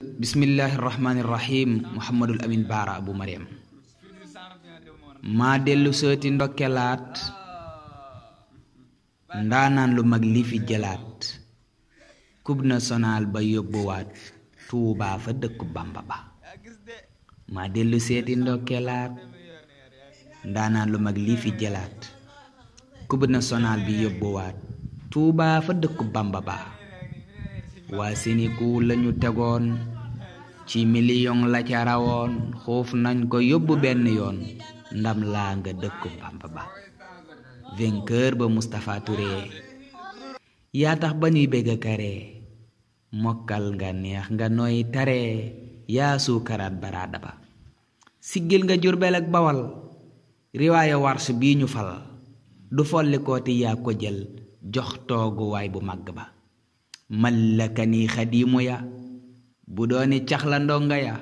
Bismillahirrahmanirrahim. Muhammadul Amin Bara Abu Mariam. Ma dellu seeti ndokkelat ndaanaan lu mag li fi jëlaat coupe nationale ba yóbbuwaat Touba fa dëkk Bamba ba. Ma dellu seeti ndokkelat ndaanaan lu mag li fi jëlaat coupe nationale bi yóbbuwaat Touba fa dëkk Bamba ba. Waa Sénégal lañu tegoon ci million la ca rawoon xoof nañ ko yóbbu benn yoon ndam laa nga dëkku Bamba ba. Vainqueur ba Moustapha Touré yaa tax ba ñuy bégg kare mokkal nga neex nga nooy tare yaa suukaraat baraada ba. Siggil nga Jurbel ak Bawal riwaaya Warsh bii ñu fal du folli kooti yaa ko jël jox toogu waay bu màgg ba. Mallakani xadiimu ya bu dooni cax la ndonga ya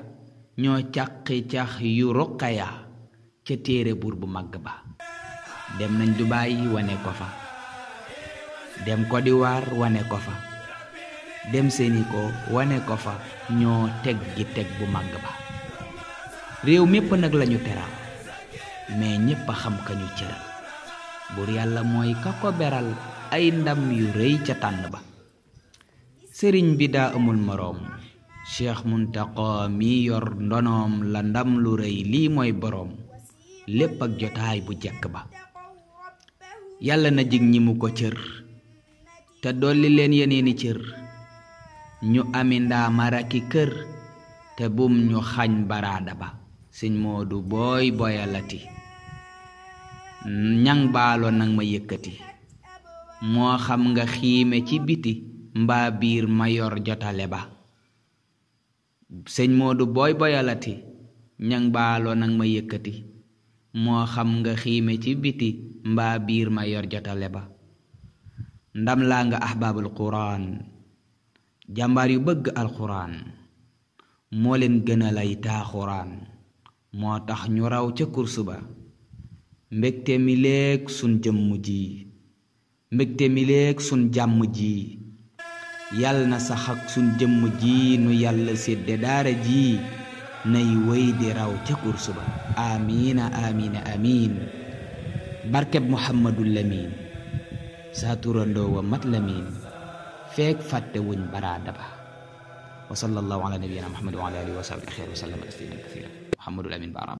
ñoo caqi cax yu ruqa ya ca téere buur bu màgg ba. Dem nañ Dubaay wane ko fa, dem Côte d'Ivoire wane ko fa, dem Sénégal wane ko fa, ñoo teg gi teg bu màgg ba. Réew mépp nag lañu teral mais ñépp a xam ka ñu cëral buur yàlla mooy ka ko beral ay ndam yu rëy ca tànn ba. Sëriñ bi daa amul moroom Cheikh Muntaqa mi yor ndonoom la ndam lu rëy lii mooy boroom lépp ak jotaay bu jekk ba. Yàlla na jig ñi mu ko cër te dolli leen yeneeni cër ñu ami ndaama raki kër te bum ñu xañ baraada ba. Sëñ Moodu booy boyalati ñang baalo nag ma yëkkati moo xam nga xiime ci biti mbaa biir ma yor jotale ba. Sëñ Moodu booy boyalati ñang baalo nag ma yëkkati moo xam nga xiime ci biti mbaa biir ma yor jotale ba. Ndam laa nga ahbaabul quraan jàmbaar yu bëgg alquraan moo leen gën a lay taaxuraan moo tax ñu raw ca kursu ba. mbégte mi léeg sun jëmm ji mbégte mi léeg sun jàmm ji yàlla na sax ak sun jëmm ji nu yàlla sédde daara ji nay wéy di raw ca kursu ba. amiina amiina amiin barkeb Muhammadul Lamin saa turandoo wa mat lamin feek fàtte wuñ baraada ba. wa sallallahu ala nabiyyina Muhammad wa ala alihi wa sahbihi wa sallam tasliman kathiran. Muhammadul Amin Bara.